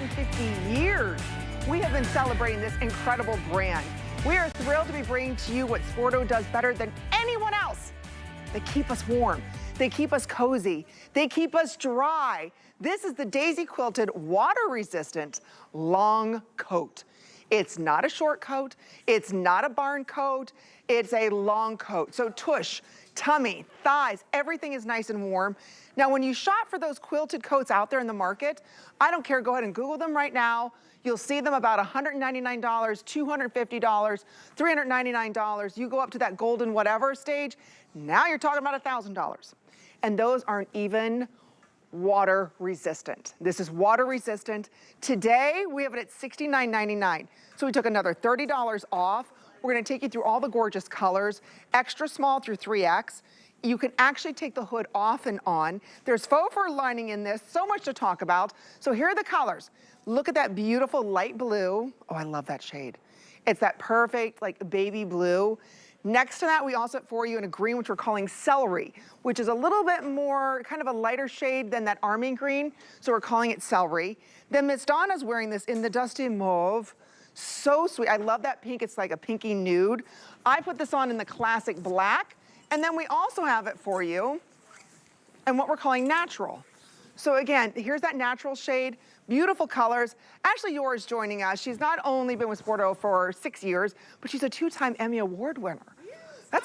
150 years, we have been celebrating this incredible brand. We are thrilled to be bringing to you what Sporto does better than anyone else. They keep us warm. They keep us cozy. They keep us dry. This is the daisy quilted, water-resistant long coat. It's not a short coat. It's not a barn coat. It's a long coat. So tush, tummy, thighs, everything is nice and warm. Now, when you shop for those quilted coats out there in the market, I don't care, go ahead and Google them right now. You'll see them about $199, $250, $399. You go up to that golden whatever stage, now you're talking about $1,000. And those aren't even water resistant. This is water resistant. Today, we have it at $69.99. So we took another $30 off. We're gonna take you through all the gorgeous colors, extra small through 3X. You can actually take the hood off and on. There's faux fur lining in this, so much to talk about. So here are the colors. Look at that beautiful light blue. Oh, I love that shade. It's that perfect, like, baby blue. Next to that, we also have for you in a green, which we're calling celery, which is a little bit more, kind of a lighter shade than that army green, so we're calling it celery. Then Miss Donna's wearing this in the dusty mauve. So sweet. I love that pink. It's like a pinky nude. I put this on in the classic black, and then we also have it for you in what we're calling natural. So again, here's that natural shade, beautiful colors. Ashley Yours joining us. She's not only been with Sporto for 6 years, but she's a 2-time Emmy Award winner.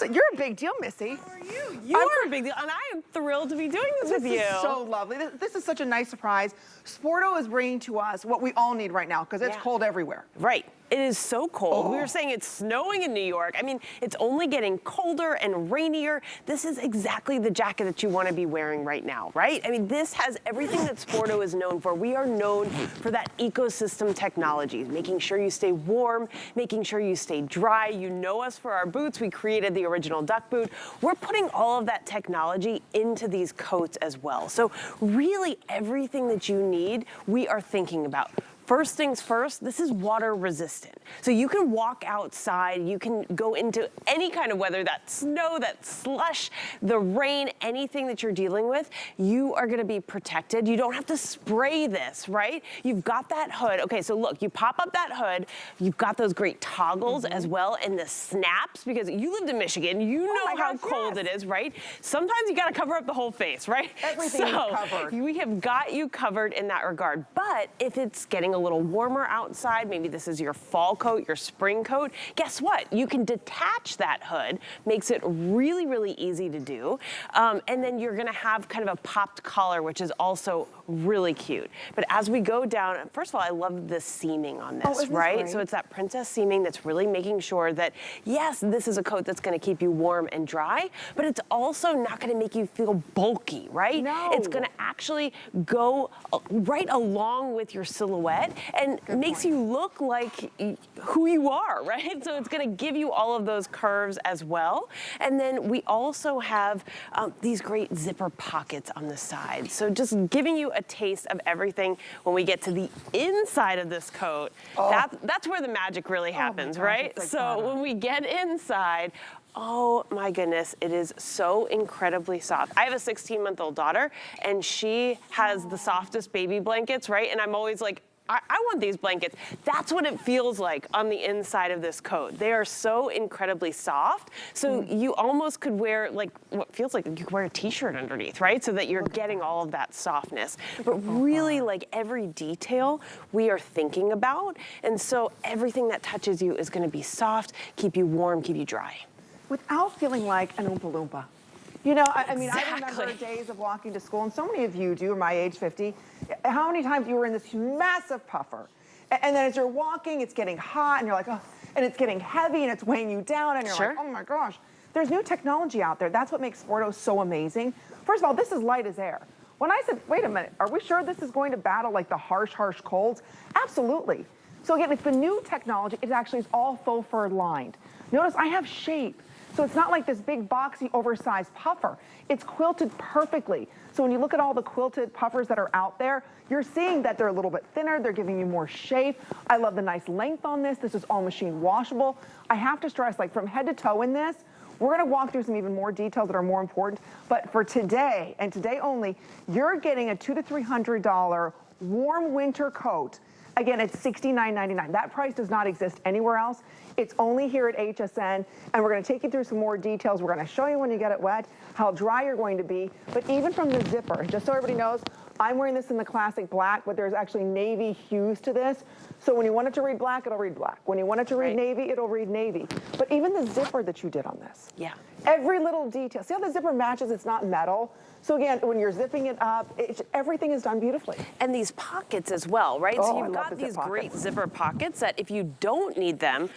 You're a big deal, Missy. How are you? You are a big deal, and I am thrilled to be doing this with you. This is so lovely. This is such a nice surprise. Sporto is bringing to us what we all need right now, because it's cold everywhere. Right. It is so cold. We were saying it's snowing in New York. I mean, it's only getting colder and rainier. This is exactly the jacket that you want to be wearing right now, right? I mean, this has everything that Sporto is known for. We are known for that ecosystem technology, making sure you stay warm, making sure you stay dry. You know us for our boots. We created the original duck boot. We're putting all of that technology into these coats as well. So really everything that you need, we are thinking about. First things first, this is water resistant. So you can walk outside, you can go into any kind of weather, that snow, that slush, the rain, anything that you're dealing with, you are gonna be protected. You don't have to spray this, right? You've got that hood. Okay, so look, you pop up that hood, you've got those great toggles as well, and the snaps, because you lived in Michigan, you know how cold it is, right? Sometimes you gotta cover up the whole face, right? Everything is covered. We have got you covered in that regard. But if it's getting a little warmer outside, maybe this is your fall coat, your spring coat, guess what? You can detach that hood, makes it really, really easy to do. And then you're gonna have kind of a popped collar, which is also really cute. But as we go down, first of all, I love the seaming on this, right? So it's that princess seaming that's really making sure that, yes, this is a coat that's gonna keep you warm and dry, but it's also not gonna make you feel bulky, right? No. It's gonna actually go right along with your silhouette and makes you look like who you are, right? So it's gonna give you all of those curves as well. And then we also have these great zipper pockets on the side. So just giving you a taste of everything when we get to the inside of this coat. That's where the magic really happens, right? So when we get inside, oh my goodness, it is so incredibly soft. I have a 16-month-old daughter, and she has the softest baby blankets, right? And I'm always like, I want these blankets. That's what it feels like on the inside of this coat. They are so incredibly soft. So you almost could wear like what feels like you could wear a t-shirt underneath, right? So that you're getting all of that softness. But really, like, every detail we are thinking about. And so everything that touches you is gonna be soft, keep you warm, keep you dry. Without feeling like an Oompa Loompa. You know, I mean, I remember days of walking to school, and so many of you do, my age, 50, how many times you were in this massive puffer, and then as you're walking, it's getting hot, and you're like, oh, and it's getting heavy, and it's weighing you down, and you're like, oh my gosh. There's new technology out there. That's what makes Sporto so amazing. First of all, this is light as air. When I said, wait a minute, are we sure this is going to battle like the harsh, harsh colds? Absolutely. So again, it's the new technology. It actually is all faux fur lined. Notice I have shape. So it's not like this big boxy oversized puffer. It's quilted perfectly. So when you look at all the quilted puffers that are out there, you're seeing that they're a little bit thinner, they're giving you more shape. I love the nice length on this. This is all machine washable. I have to stress, like, from head to toe in this, We're gonna walk through some even more details that are more important, but for today, and today only, you're getting a $200 to $300 warm winter coat. Again, it's $69.99. That price does not exist anywhere else. It's only here at HSN, and we're gonna take you through some more details. We're gonna show you when you get it wet, how dry you're going to be, but even from the zipper, just so everybody knows, I'm wearing this in the classic black, but there's actually navy hues to this. So when you want it to read black, it'll read black. When you want it to read navy, it'll read navy. But even the zipper that you did on this. Yeah. Every little detail. See how the zipper matches? It's not metal. So again, when you're zipping it up, everything is done beautifully. And these pockets as well, right? Oh, So you've got these great zipper pockets that if you don't need them,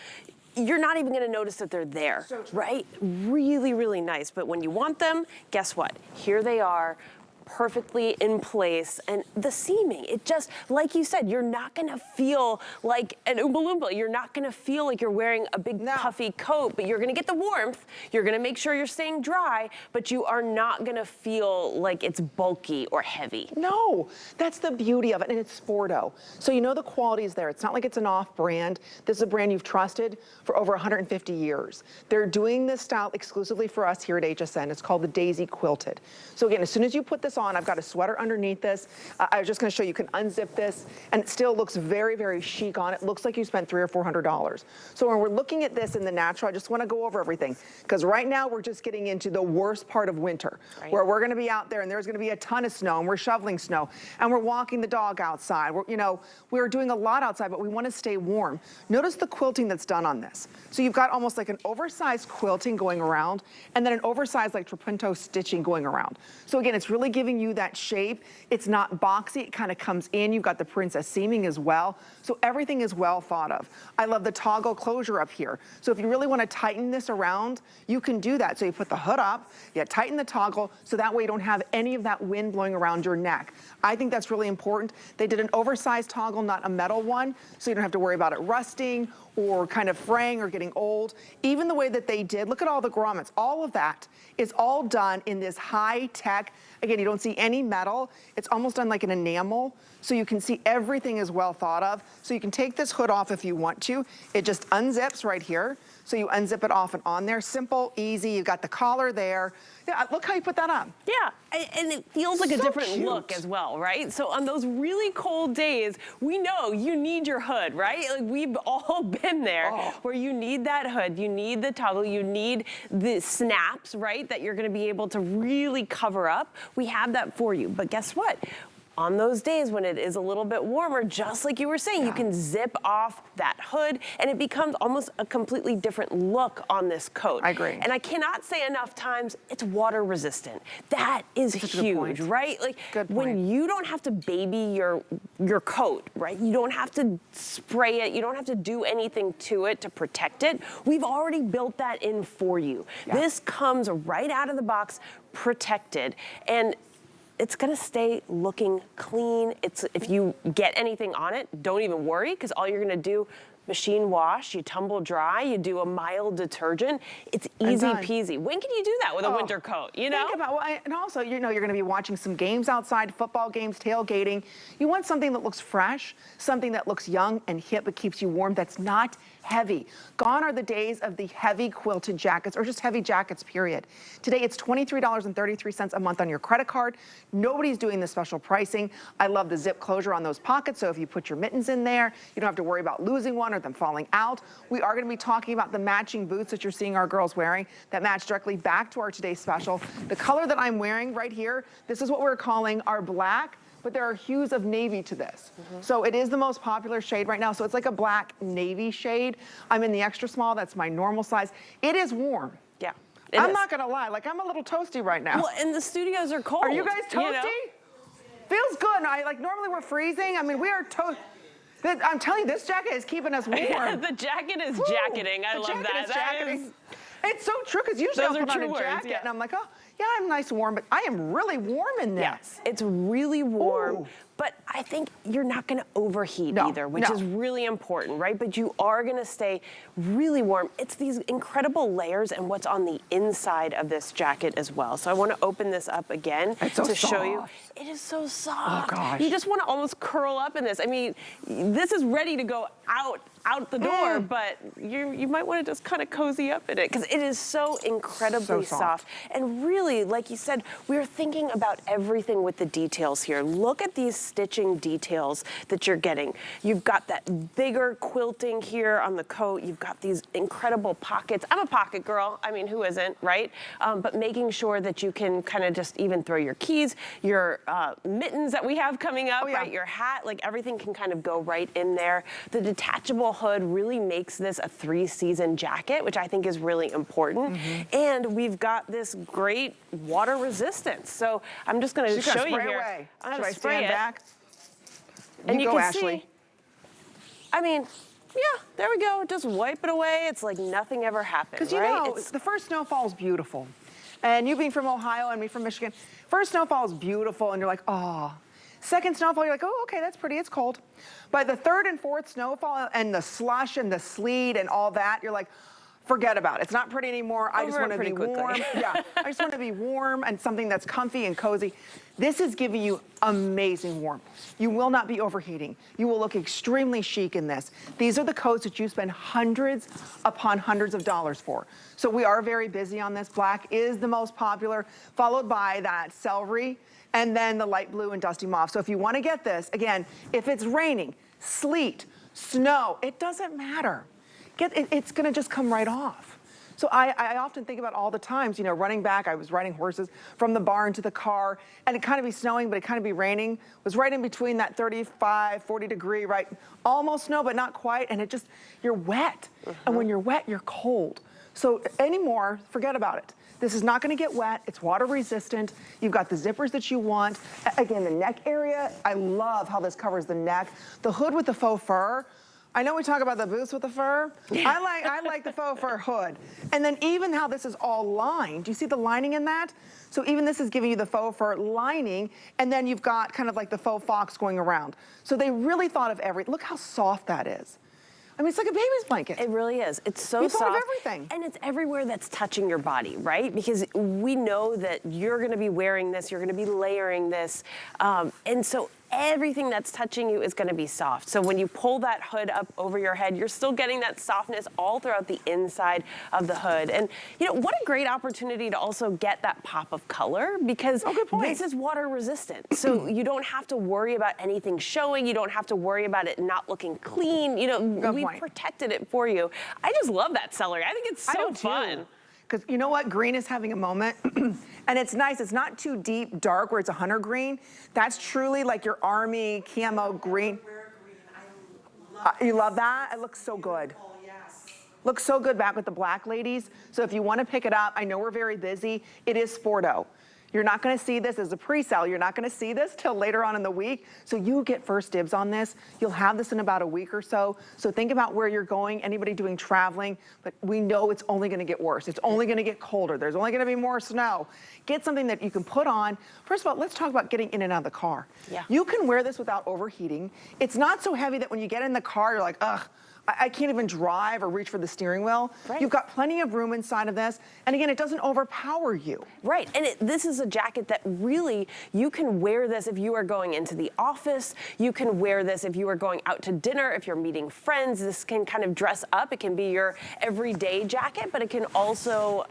you're not even gonna notice that they're there, So true. right? Really, really nice. But when you want them, guess what? Here they are, perfectly in place. And the seaming, it just, like you said, you're not gonna feel like an Oompa Loompa. You're not gonna feel like you're wearing a big puffy coat, but you're gonna get the warmth. You're gonna make sure you're staying dry, but you are not gonna feel like it's bulky or heavy. No, that's the beauty of it, and it's Sporto. So you know the quality is there. It's not like it's an off brand. This is a brand you've trusted for over 150 years. They're doing this style exclusively for us here at HSN. It's called the Daisy Quilted. So again, as soon as you put this on, I've got a sweater underneath this. I was just gonna show you can unzip this, and it still looks very, very chic on it. Looks like you spent $300 or $400. So when we're looking at this in the natural, I just wanna go over everything, because right now we're just getting into the worst part of winter, where we're gonna be out there and there's gonna be a ton of snow, and we're shoveling snow, and we're walking the dog outside. We're doing a lot outside, but we wanna stay warm. Notice the quilting that's done on this. So you've got almost like an oversized quilting going around, and then an oversized like trapunto stitching going around. So again, it's really giving you that shape. It's not boxy, it kind of comes in. You've got the princess seaming as well. So everything is well thought of. I love the toggle closure up here. So if you really want to tighten this around, you can do that. So you put the hood up, you tighten the toggle, so that way you don't have any of that wind blowing around your neck. I think that's really important. They did an oversized toggle, not a metal one, so you don't have to worry about it rusting or kind of fraying or getting old. Even the way that they did, look at all the grommets. All of that is all done in this high tech. Again, you don't see any metal. It's almost done like an enamel. So you can see everything is well thought of. So you can take this hood off if you want to. It just unzips right here. So you unzip it off and on there. Simple, easy. You've got the collar there. Yeah, look how you put that on. Yeah, and it feels like a different cute look as well, right? So on those really cold days, we know you need your hood, right? Like we've all been there where you need that hood, you need the toggle, you need the snaps, right? That you're gonna be able to really cover up. We have that for you, but guess what? On those days when it is a little bit warmer, just like you were saying, you can zip off that hood and it becomes almost a completely different look on this coat. I agree. And I cannot say enough times, it's water resistant. That is huge, right? Like when you don't have to baby your coat, right? You don't have to spray it, you don't have to do anything to it to protect it. We've already built that in for you. This comes right out of the box, protected. And it's gonna stay looking clean. If you get anything on it, don't even worry, because all you're gonna do, machine wash, you tumble dry, you do a mild detergent. It's easy peasy. When can you do that with a winter coat, you know? Think about, and also, you know, you're gonna be watching some games outside, football games, tailgating. You want something that looks fresh, something that looks young and hip, but keeps you warm, that's not heavy. Gone are the days of the heavy quilted jackets or just heavy jackets, period. Today it's $23.33 a month on your credit card. Nobody's doing the special pricing. I love the zip closure on those pockets, so if you put your mittens in there, you don't have to worry about losing one or them falling out. We are gonna be talking about the matching boots that you're seeing our girls wearing that match directly back to our today's special. The color that I'm wearing right here, this is what we're calling our black, but there are hues of navy to this. So it is the most popular shade right now. So it's like a black navy shade. I'm in the extra small, that's my normal size. It is warm. Yeah. I'm not gonna lie, like I'm a little toasty right now. Well, and the studios are cold. Are you guys toasty? You know? Feels good. Normally we're freezing. I mean, we are toast. I'm telling you, this jacket is keeping us warm. The jacket is jacketing. I love that. It's so true, because usually I'll put on a jacket and I'm like, oh, yeah, I'm nice and warm, but I am really warm in this. Yes, it's really warm. Ooh. But I think you're not gonna overheat either, which is really important, right? But you are gonna stay really warm. It's these incredible layers and what's on the inside of this jacket as well. So I wanna open this up again to show you. It is so soft. Oh gosh. You just wanna almost curl up in this. I mean, this is ready to go out the door, but you might wanna just kind of cozy up in it because it is so incredibly soft. And really, like you said, we're thinking about everything with the details here. Look at these stitching details that you're getting. You've got that bigger quilting here on the coat. You've got these incredible pockets. I'm a pocket girl. I mean, who isn't, right? But making sure that you can kind of just even throw your keys, your mittens that we have coming up, right? Your hat, like everything can kind of go right in there. The detachable hood really makes this a 3-season jacket, which I think is really important. And we've got this great water resistance. So I'm just going to show you here. I'm going to spray it. Back? And you go, can Ashley. see, I mean, yeah, there we go. Just wipe it away. It's like nothing ever happened, right? Because you know, the first snowfall is beautiful. And you being from Ohio and me from Michigan, first snowfall is beautiful and you're like, oh. Second snowfall, you're like, oh, okay, that's pretty, it's cold. By the third and fourth snowfall and the slush and the sleet and all that, you're like, forget about it. It's not pretty anymore. I just want to be warm. Yeah, I just want to be warm and something that's comfy and cozy. This is giving you amazing warmth. You will not be overheating. You will look extremely chic in this. These are the coats that you spend hundreds upon hundreds of dollars for. So we are very busy on this. Black is the most popular, followed by that celery, and then the light blue and dusty mauve. So if you want to get this, again, if it's raining, sleet, snow, it doesn't matter. It's going to just come right off. So I often think about all the times, you know, running back, I was riding horses from the barn to the car, and it kind of be snowing, but it kind of be raining. It was right in between that 35, 40 degree, right? Almost snow, but not quite, and it just, you're wet. And when you're wet, you're cold. So anymore, forget about it. This is not gonna get wet. It's water resistant. You've got the zippers that you want. Again, the neck area, I love how this covers the neck. The hood with the faux fur. I know we talk about the boots with the fur. I like the faux fur hood. And then even how this is all lined. Do you see the lining in that? So even this is giving you the faux fur lining, and then you've got kind of like the faux fox going around. So they really thought of everything. Look how soft that is. I mean, it's like a baby's blanket. It really is. It's so soft. You thought of everything. And it's everywhere that's touching your body, right? Because we know that you're gonna be wearing this, you're gonna be layering this. And so everything that's touching you is gonna be soft. So when you pull that hood up over your head, you're still getting that softness all throughout the inside of the hood. And you know, what a great opportunity to also get that pop of color, because this is water resistant. So you don't have to worry about anything showing. You don't have to worry about it not looking clean. You know, we protected it for you. I just love that celery. I think it's so fun. Because you know what? Green is having a moment. And it's nice. It's not too deep, dark, where it's a hunter green. That's truly like your army camo green. You love that? It looks so good. Looks so good back with the black, ladies. So if you want to pick it up, I know we're very busy. It is Sporto. You're not going to see this as a pre-sale. You're not going to see this till later on in the week. So you get first dibs on this. You'll have this in about a week or so. So think about where you're going, anybody doing traveling, but we know it's only going to get worse. It's only going to get colder. There's only going to be more snow. Get something that you can put on. First of all, let's talk about getting in and out of the car. You can wear this without overheating. It's not so heavy that when you get in the car, you're like, ugh, I can't even drive or reach for the steering wheel. You've got plenty of room inside of this. And again, it doesn't overpower you. Right, and this is a jacket that really, you can wear this if you are going into the office. You can wear this if you are going out to dinner, if you're meeting friends. This can kind of dress up. It can be your everyday jacket, but it can also,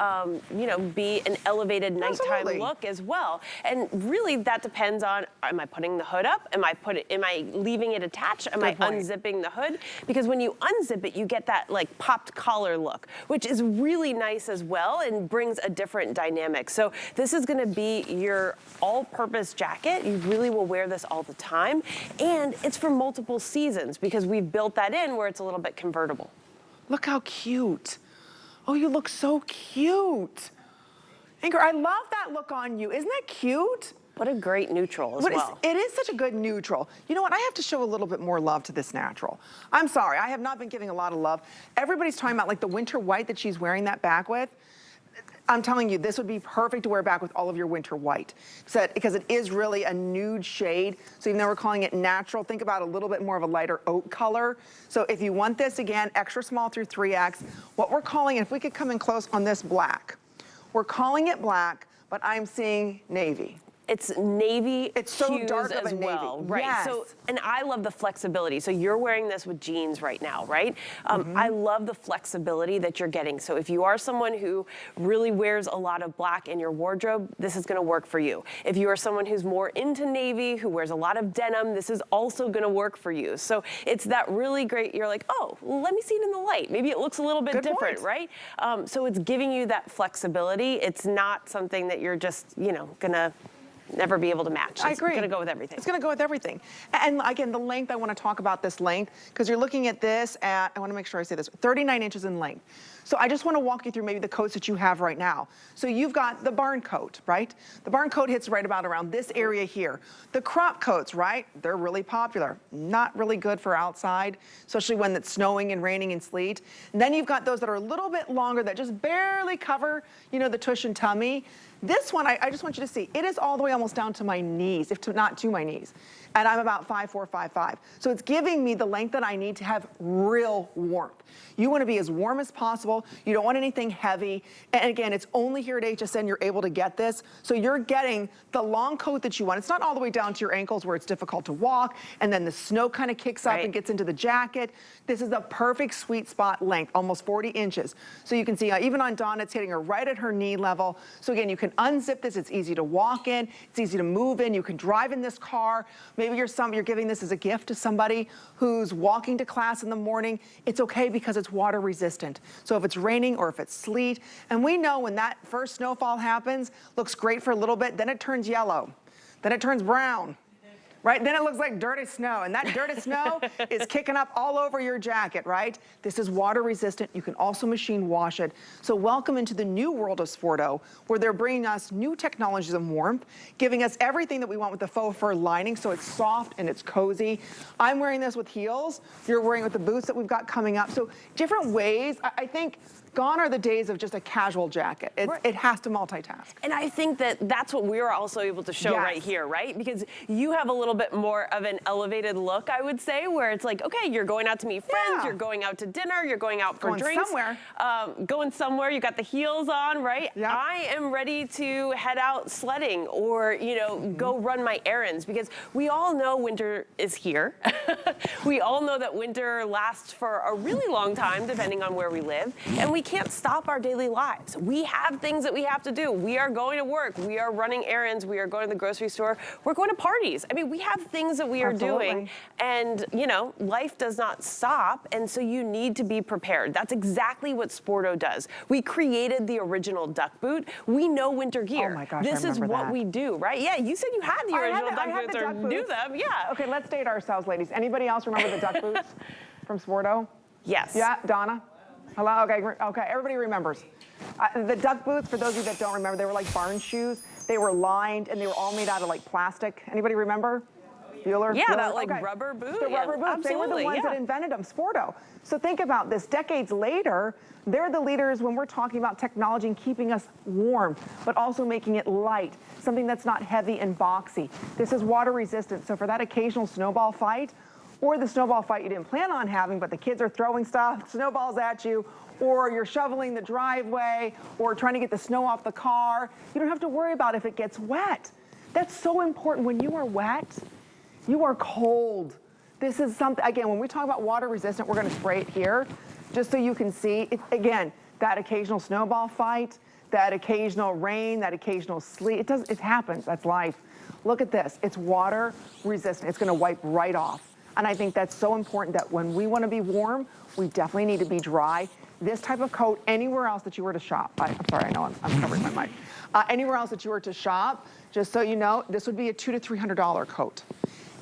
you know, be an elevated nighttime look as well. And really, that depends on, am I putting the hood up? Am I leaving it attached? Am I unzipping the hood? Because when you unzip it, you get that like popped collar look, which is really nice as well and brings a different dynamic. So this is gonna be your all-purpose jacket. You really will wear this all the time. And it's for multiple seasons because we've built that in where it's a little bit convertible. Look how cute. Oh, you look so cute. Anchor, I love that look on you. Isn't that cute? What a great neutral as well. It is such a good neutral. You know what? I have to show a little bit more love to this natural. I'm sorry. I have not been giving a lot of love. Everybody's talking about like the winter white that she's wearing that back with. I'm telling you, this would be perfect to wear back with all of your winter white. Because it is really a nude shade. So even though we're calling it natural, think about a little bit more of a lighter oak color. So if you want this, again, extra small through 3X, what we're calling, if we could come in close on this black, we're calling it black, but I'm seeing navy. It's navy. It's so hues dark of as a well, navy. right? Yes. So, and I love the flexibility. So you're wearing this with jeans right now, right? I love the flexibility that you're getting. So if you are someone who really wears a lot of black in your wardrobe, this is going to work for you. If you are someone who's more into navy, who wears a lot of denim, this is also going to work for you. So it's that really great. You're like, oh, let me see it in the light. Maybe it looks a little bit Good different, point. right? So it's giving you that flexibility. It's not something that you're just, you know, gonna never be able to match. I agree. It's gonna go with everything. It's gonna go with everything. And again, the length, I wanna talk about this length, because you're looking at this at, I wanna make sure I say this, 39 inches in length. So I just wanna walk you through maybe the coats that you have right now. So you've got the barn coat, right? The barn coat hits right about around this area here. The crop coats, right? They're really popular. Not really good for outside, especially when it's snowing and raining and sleet. And then you've got those that are a little bit longer that just barely cover, you know, the tush and tummy. This one, I just want you to see, it is all the way almost down to my knees, if not to my knees. And I'm about 5'4", 5'5". So it's giving me the length that I need to have real warmth. You want to be as warm as possible. You don't want anything heavy. And again, it's only here at HSN you're able to get this. So you're getting the long coat that you want. It's not all the way down to your ankles where it's difficult to walk, and then the snow kind of kicks up and gets into the jacket. This is the perfect sweet spot length, almost 40 inches. So you can see even on Dawn, it's hitting her right at her knee level. So again, you can unzip this. It's easy to walk in. It's easy to move in. You can drive in this car. Maybe you're giving this as a gift to somebody who's walking to class in the morning. It's okay because it's water resistant. So if it's raining or if it's sleet, and we know when that first snowfall happens, looks great for a little bit, then it turns yellow, then it turns brown. Right? Then it looks like dirty snow, and that dirty snow is kicking up all over your jacket, right? This is water resistant. You can also machine wash it. So welcome into the new world of Sporto, where they're bringing us new technologies of warmth, giving us everything that we want with the faux fur lining, so it's soft and it's cozy. I'm wearing this with heels. You're wearing it with the boots that we've got coming up. So different ways. I think gone are the days of just a casual jacket. It has to multitask. And I think that that's what we're also able to show right here, right? Because you have a little bit more of an elevated look, I would say, where it's like, okay, you're going out to meet friends, you're going out to dinner, you're going out for drinks. Going somewhere, you got the heels on, right? I am ready to head out sledding or, you know, go run my errands, because we all know winter is here. We all know that winter lasts for a really long time, depending on where we live. And we can't stop our daily lives. We have things that we have to do. We are going to work. We are running errands. We are going to the grocery store. We're going to parties. I mean, we have things that we are doing, and you know, life does not stop, and so you need to be prepared. That's exactly what Sporto does. We created the original duck boot. We know winter gear. Oh my gosh, this is what we do, right? Yeah, you said you had the original duck boots or knew them. Yeah. Okay, let's date ourselves, ladies. Anybody else remember the duck boots from Sporto? Yes. Yeah, Donna? Hello? Okay, everybody remembers. The duck boots, for those of you that don't remember, they were like barn shoes. They were lined, and they were all made out of like plastic. Anybody remember? Bueller? Yeah, Bueller? that like rubber boot. The rubber boots. They were the ones that invented them, Sporto. So think about this. Decades later, they're the leaders when we're talking about technology and keeping us warm, but also making it light, something that's not heavy and boxy. This is water resistant, so for that occasional snowball fight, or the snowball fight you didn't plan on having, but the kids are throwing stuff, snowballs at you, or you're shoveling the driveway, or trying to get the snow off the car, you don't have to worry about if it gets wet. That's so important. When you are wet, you are cold. This is something, again, when we talk about water resistant, we're gonna spray it here, just so you can see. Again, that occasional snowball fight, that occasional rain, that occasional sleet, it happens, that's life. Look at this, it's water resistant. It's gonna wipe right off. And I think that's so important that when we want to be warm, we definitely need to be dry. This type of coat, anywhere else that you were to shop, I'm sorry, I know I'm covering my mic. Anywhere else that you were to shop, just so you know, this would be a $200 to $300 coat.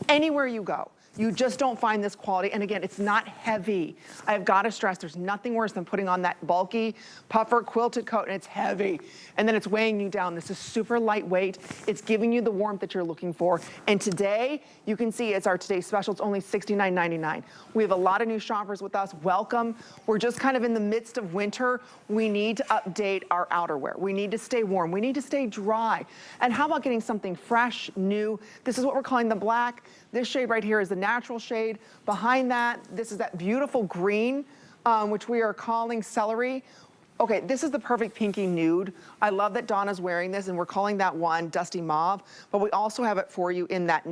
Anywhere you go. You just don't find this quality. And again, it's not heavy. I've got to stress, there's nothing worse than putting on that bulky puffer quilted coat and it's heavy. And then it's weighing you down. This is super lightweight. It's giving you the warmth that you're looking for. And today, you can see it's our today's special. It's only $69.99. We have a lot of new shoppers with us. Welcome. We're just kind of in the midst of winter. We need to update our outerwear. We need to stay warm. We need to stay dry. And how about getting something fresh, new? This is what we're calling the black. This shade right here is the natural shade. Behind that, this is that beautiful green, which we are calling celery. Okay, this is the perfect pinky nude. I love that Donna's wearing this, and we're calling that one dusty mauve, but we also have it for you in that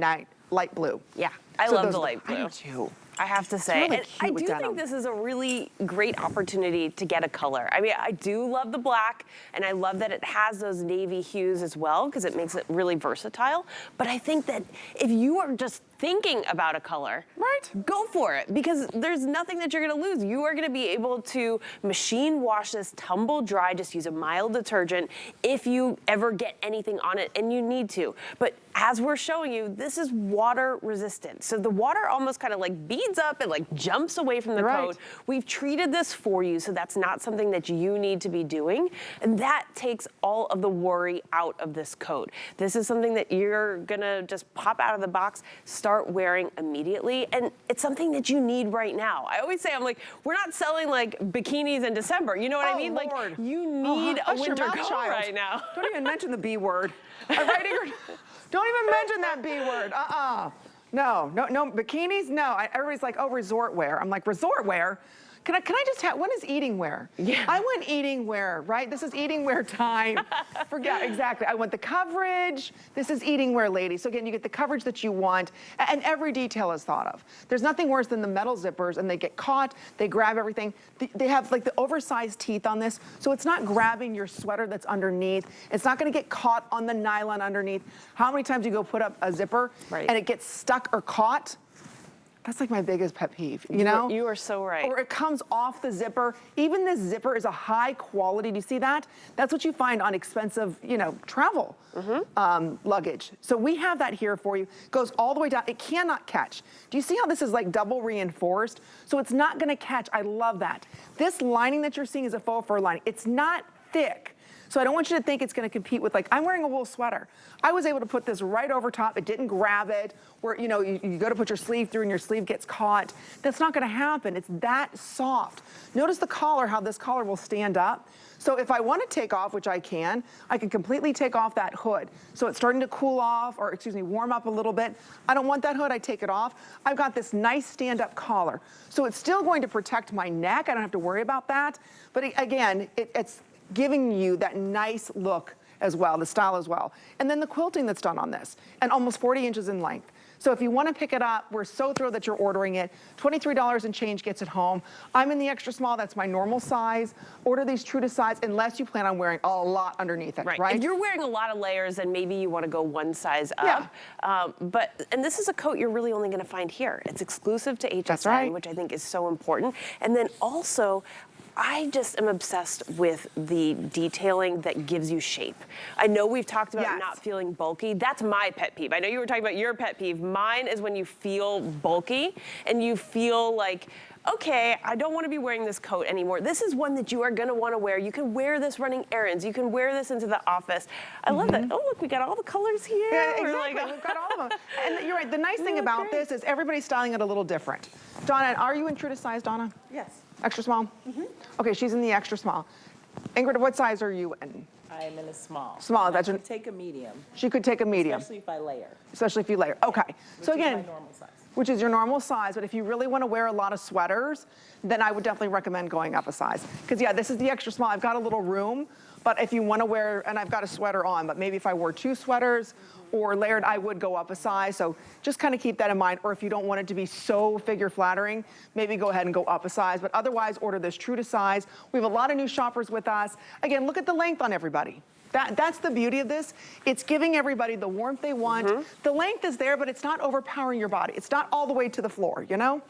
light blue. Yeah, I love the light blue. I do too. I have to say, really and cute I with do denim. think this is a really great opportunity to get a color. I mean, I do love the black, and I love that it has those navy hues as well, because it makes it really versatile. But I think that if you are just thinking about a color, right, go for it, because there's nothing that you're gonna lose. You are gonna be able to machine wash this, tumble dry, just use a mild detergent if you ever get anything on it, and you need to. But as we're showing you, this is water resistant. So the water almost kind of like beads up and like jumps away from the coat. We've treated this for you, so that's not something that you need to be doing. And that takes all of the worry out of this coat. This is something that you're gonna just pop out of the box, start wearing immediately. And it's something that you need right now. I always say, I'm like, we're not selling like bikinis in December. You know what I mean? Lord. Like, you need a winter coat right now. Don't even mention the B word. I'm writing her. Don't even mention that B word. No, bikinis, no. Everybody's like, oh, resort wear. I'm like, resort wear? Can I just have, when is eating wear? Yeah. I want eating wear, right? This is eating wear time. Forget, exactly. I want the coverage. This is eating wear, ladies. So again, you get the coverage that you want, and every detail is thought of. There's nothing worse than the metal zippers, and they get caught, they grab everything. They have like the oversized teeth on this, so it's not grabbing your sweater that's underneath. It's not gonna get caught on the nylon underneath. How many times you go put up a zipper, and it gets stuck or caught? That's like my biggest pet peeve, you know? You are so right. Or it comes off the zipper. Even this zipper is a high quality. Do you see that? That's what you find on expensive, you know, travel luggage. So we have that here for you. Goes all the way down. It cannot catch. Do you see how this is like double reinforced? So it's not gonna catch. I love that. This lining that you're seeing is a faux fur lining. It's not thick. So I don't want you to think it's gonna compete with, like, I'm wearing a wool sweater. I was able to put this right over top. It didn't grab it, where, you know, you go to put your sleeve through and your sleeve gets caught. That's not gonna happen. It's that soft. Notice the collar, how this collar will stand up. So if I wanna take off, which I can completely take off that hood. So it's starting to cool off, or excuse me, warm up a little bit. I don't want that hood, I take it off. I've got this nice stand-up collar. So it's still going to protect my neck. I don't have to worry about that. But again, it's giving you that nice look as well, the style as well. And then the quilting that's done on this, and almost 40 inches in length. So if you want to pick it up, we're so thrilled that you're ordering it. $23 and change gets it home. I'm in the extra small, that's my normal size. Order these true to size unless you plan on wearing a lot underneath it, right? If you're wearing a lot of layers, then maybe you want to go one size up. And this is a coat you're really only going to find here. It's exclusive to HSN, which I think is so important. And then also, I just am obsessed with the detailing that gives you shape. I know we've talked about not feeling bulky. That's my pet peeve. I know you were talking about your pet peeve. Mine is when you feel bulky and you feel like, okay, I don't want to be wearing this coat anymore. This is one that you are going to want to wear. You can wear this running errands. You can wear this into the office. I love that. Oh, look, we got all the colors here. Yeah, exactly. We've got all of them. And you're right. The nice thing about this is everybody's styling it a little different. Donna, are you in true to size, Donna? Yes. Extra small? Okay, she's in the extra small. Ingrid, what size are you in? I am in a small. Small, that's could take a medium. She could take a medium. Especially if I layer. Especially if you layer, okay. So again, which is my normal size. Which is your normal size, but if you really want to wear a lot of sweaters, then I would definitely recommend going up a size. Because yeah, this is the extra small. I've got a little room, but if you want to wear, and I've got a sweater on, but maybe if I wore 2 sweaters or layered, I would go up a size. So just kind of keep that in mind. Or if you don't want it to be so figure flattering, maybe go ahead and go up a size. But otherwise, order this true to size. We have a lot of new shoppers with us. Again, look at the length on everybody. That's the beauty of this. It's giving everybody the warmth they want. The length is there, but it's not overpowering your body. It's not all the way to the floor, you know?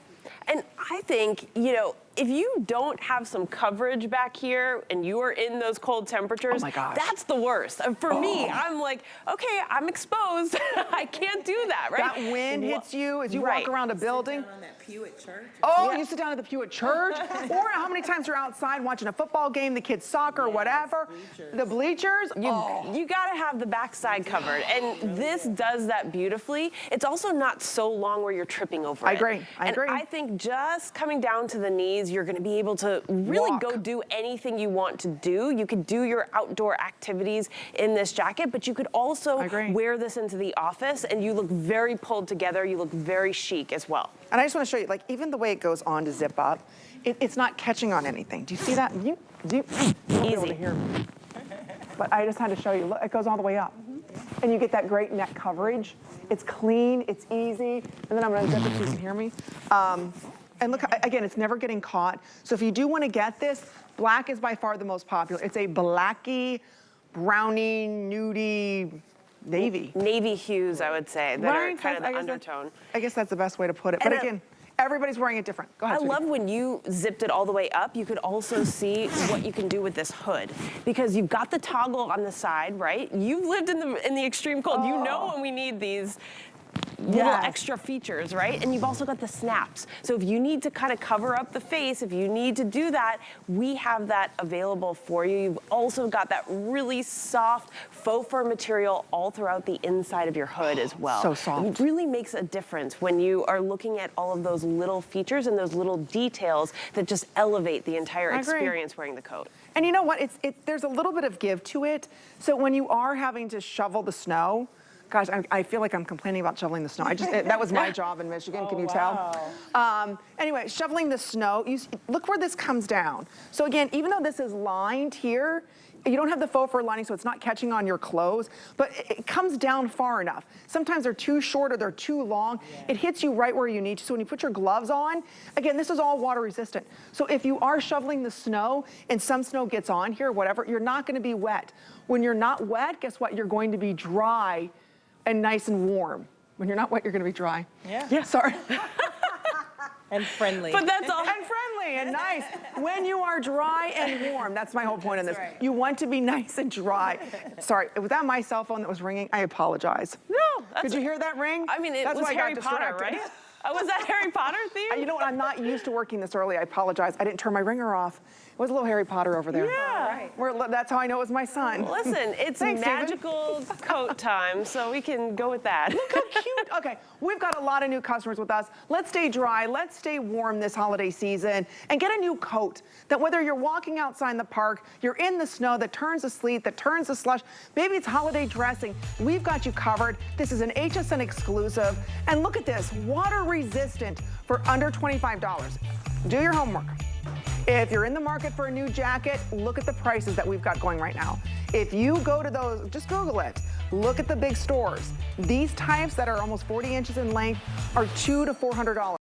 And I think, you know, if you don't have some coverage back here and you are in those cold temperatures, oh my gosh, that's the worst. For me, I'm like, okay, I'm exposed. I can't do that, right? That wind hits you as you walk around a building. Sit down on that pew at church. Oh, you sit down at the pew at church, or how many times you're outside watching a football game, the kids' soccer, whatever. The bleachers. You gotta have the backside covered, and this does that beautifully. It's also not so long where you're tripping over it. I agree. And I think just coming down to the knees, you're gonna be able to really go do anything you want to do. You could do your outdoor activities in this jacket, but you could also wear this into the office, and you look very pulled together. You look very chic as well. And I just want to show you, like, even the way it goes on to zip up, it's not catching on anything. Do you see that? Easy. But I just had to show you. Look, it goes all the way up. And you get that great neck coverage. It's clean, it's easy. And then I'm going to zip it so you can hear me. And look, again, it's never getting caught. So if you do want to get this, black is by far the most popular. It's a blacky, browny, nudie, navy. Navy hues, I would say, that are kind of the undertone. I guess that's the best way to put it. But again, everybody's wearing it different. Go ahead, I love when you zipped it all the way up, you could also see what you can do with this hood. Because you've got the toggle on the side, right? You've lived in the extreme cold. You know when we need these little extra features, right? And you've also got the snaps. So if you need to kind of cover up the face, if you need to do that, we have that available for you. You've also got that really soft faux fur material all throughout the inside of your hood as well. So soft. It really makes a difference when you are looking at all of those little features and those little details that just elevate the entire experience wearing the coat. And you know what? There's a little bit of give to it. So when you are having to shovel the snow, gosh, I feel like I'm complaining about shoveling the snow. That was my job in Michigan, can you tell? Anyway, shoveling the snow, look where this comes down. So again, even though this is lined here, you don't have the faux fur lining, so it's not catching on your clothes, but it comes down far enough. Sometimes they're too short or they're too long. It hits you right where you need to. So when you put your gloves on, again, this is all water resistant. So if you are shoveling the snow and some snow gets on here, whatever, you're not gonna be wet. When you're not wet, guess what? You're going to be dry and nice and warm. When you're not wet, you're gonna be dry. Yeah. Sorry. And friendly. But that's all. And friendly and nice. When you are dry and warm, that's my whole point in this. Right. You want to be nice and dry. Sorry, was that my cell phone that was ringing? I apologize. No. Did you hear that ring? I mean, it was Harry Potter, right? Was that Harry Potter theme? You know what, I'm not used to working this early. I apologize. I didn't turn my ringer off. It was a little Harry Potter over there. Yeah. That's how I know it was my son. Listen, it's magical coat time, so we can go with that. Look how cute. Okay, we've got a lot of new customers with us. Let's stay dry, let's stay warm this holiday season, and get a new coat that whether you're walking outside in the park, you're in the snow that turns to sleet, that turns to slush, maybe it's holiday dressing, we've got you covered. This is an HSN exclusive. And look at this, water resistant for under $25. Do your homework. If you're in the market for a new jacket, look at the prices that we've got going right now. If you go to those, just Google it. Look at the big stores. These types that are almost 40 inches in length are $200 to $400.